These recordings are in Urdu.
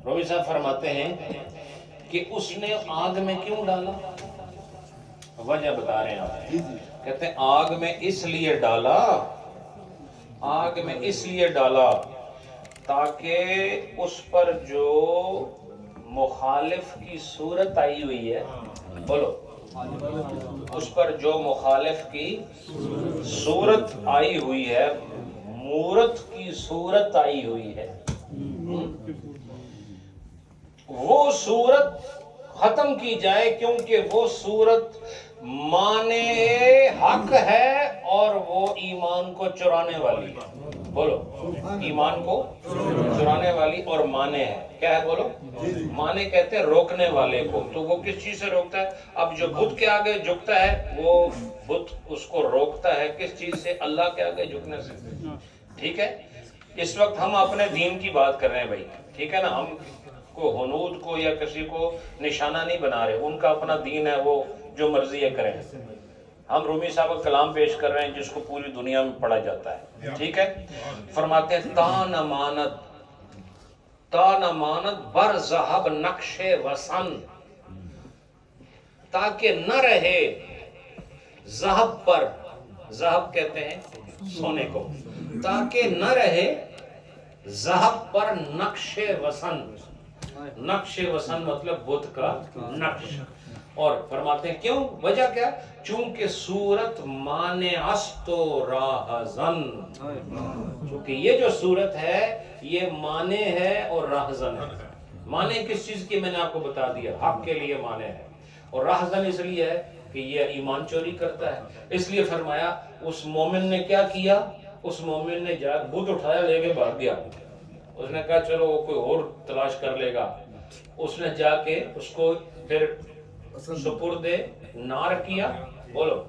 رومی صاحب فرماتے ہیں کہ اس نے آگ میں کیوں ڈالا؟ وجہ بتا رہے ہیں آپ، کہتے ہیں آگ میں اس لیے ڈالا، آگ میں اس لیے ڈالا تاکہ اس پر جو مخالف کی صورت آئی ہوئی ہے، بولو، اس پر جو مخالف کی صورت آئی ہوئی ہے، مورت کی صورت آئی ہوئی ہے، وہ صورت ختم کی جائے، کیونکہ وہ صورت مانے حق ہے اور وہ ایمان کو چرانے والی ہے، بولو، ایمان کو چرانے والی اور مانے ہے، کیا ہے بولو؟ مانے کہتے ہیں روکنے والے کو، تو وہ کس چیز سے روکتا ہے؟ اب جو بت کے آگے جھکتا ہے وہ بت اس کو روکتا ہے کس چیز سے؟ اللہ کے آگے جھکنے سے، ٹھیک ہے؟ اس وقت ہم اپنے دین کی بات کر رہے ہیں بھائی، ٹھیک ہے نا، ہم کو ہنود کو یا کسی کو نشانہ نہیں بنا رہے، ان کا اپنا دین ہے، وہ جو مرضی ہے کریں، ہم رومی صاحب کا کلام پیش کر رہے ہیں جس کو پوری دنیا میں پڑھا جاتا ہے، ٹھیک ہے؟ فرماتے ہیں تان امانت بر ذہب نقش وسن، تاکہ نہ رہے ذہب پر، ذہب کہتے ہیں سونے کو، تاکہ نہ رہے ذہب پر نقش وسن، نقش وسن مطلب بت کا نقش، اور فرماتے ہیں کیوں؟ وجہ کیا؟ چونکہ صورت مانے است و راہزن، چونکہ یہ جو صورت ہے یہ مانے ہے اور راہزن ہے۔ مانے کس چیز کی میں نے آپ کو بتا دیا، حق کے لیے مانے ہے، اور راہزن اس لیے ہے کہ یہ ایمان چوری کرتا ہے۔ اس لیے فرمایا اس مومن نے کیا کیا؟ اس مومن نے جا بت اٹھایا، لے کے بھاگ گیا، اس نے کہا چلو وہ کوئی اور تلاش کر لے گا، اس نے جا کے اس کو پھر سپرد نار کیا، بولو،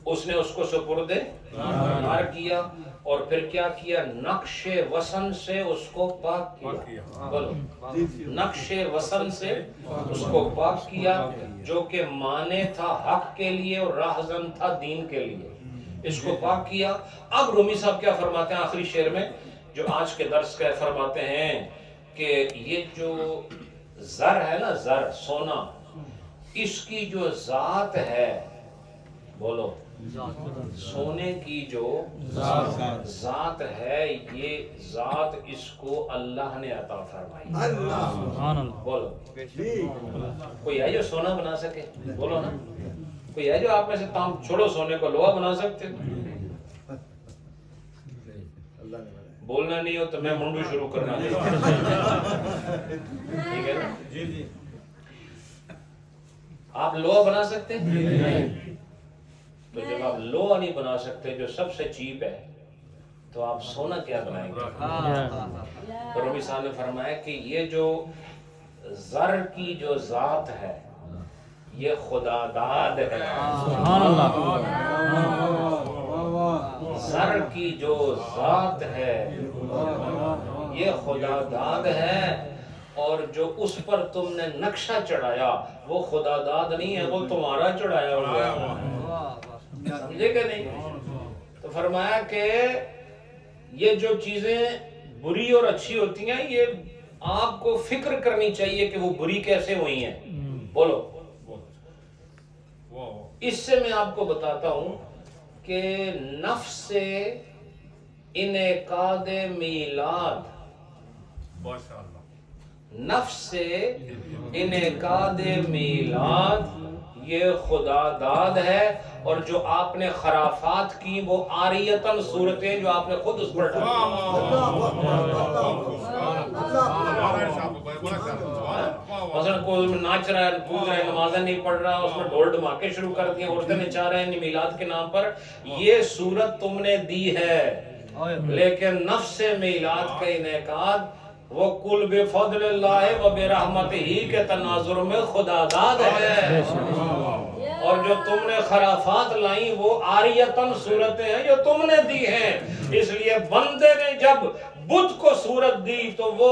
اس نے اس کو سپرد نار کیا، اور پھر کیا کیا؟ نقش وسن سے اس کو پاک کیا، بولو، نقش وسن سے اس کو پاک کیا، جو کہ مانے تھا حق کے لیے اور راہزن تھا دین کے لیے، اس کو پاک کیا۔ اب رومی صاحب کیا فرماتے ہیں آخری شعر میں جو آج کے درس کا فرماتے ہیں کہ یہ جو زر ہے نا، زر سونا، اس کی جو ذات ہے، بولو، سونے کی جو ذات ہے، یہ ذات اس کو اللہ نے عطا فرمائی، بولو، کوئی ہے جو سونا بنا سکے؟ بولو نا، کوئی ہے جو آپ میں سے تام چھوڑو سونے کو لوہا بنا سکتے؟ بولنا نہیں ہو تو میں منڈو شروع کرنا ٹھیک ہے نا؟ آپ لوہا بنا سکتے ہیں؟ تو جب آپ لوہا نہیں بنا سکتے جو سب سے چیپ ہے، تو آپ سونا کیا بنائیں گے؟ تو ربی صاحب نے فرمایا کہ یہ جو زر کی جو ذات ہے یہ خدا داد ہے، زر کی جو ذات ہے یہ خدا داد ہے، اور جو اس پر تم نے نقشہ چڑھایا وہ خدا داد نہیں ہے، وہ تمہارا چڑھایا ہوا، سمجھے کہ نہیں؟ تو فرمایا کہ یہ جو چیزیں بری اور اچھی ہوتی ہیں یہ آپ کو فکر کرنی چاہیے کہ وہ بری کیسے ہوئی ہیں، بولو۔ اس سے میں آپ کو بتاتا ہوں کہ نفس سے انعقاد میلاد، نفس سے انعقاد میلاد یہ خدا داد ہے، اور جو آپ نے خرافات کی وہ عاریتاً صورتیں جو آپ نے خود اس پر ڈالی، مثلا کوئی ناچ رہا ہے، کود رہا ہے، نمازیں نہیں پڑھ رہا، اس میں ڈھول ڈھماکے شروع کر دیے، عورتیں نچا رہے ہیں میلاد کے نام پر، یہ صورت تم نے دی ہے، لیکن نفس میلاد کا انعقاد وہ کل بفضل اللہ و برحمتہ کے تناظر میں خدا داد ہے، اور جو تم نے خرافات لائیں وہ عاریتاً صورتیں ہیں جو تم نے دی ہیں۔ اس لیے بندے نے جب بت کو صورت دی تو وہ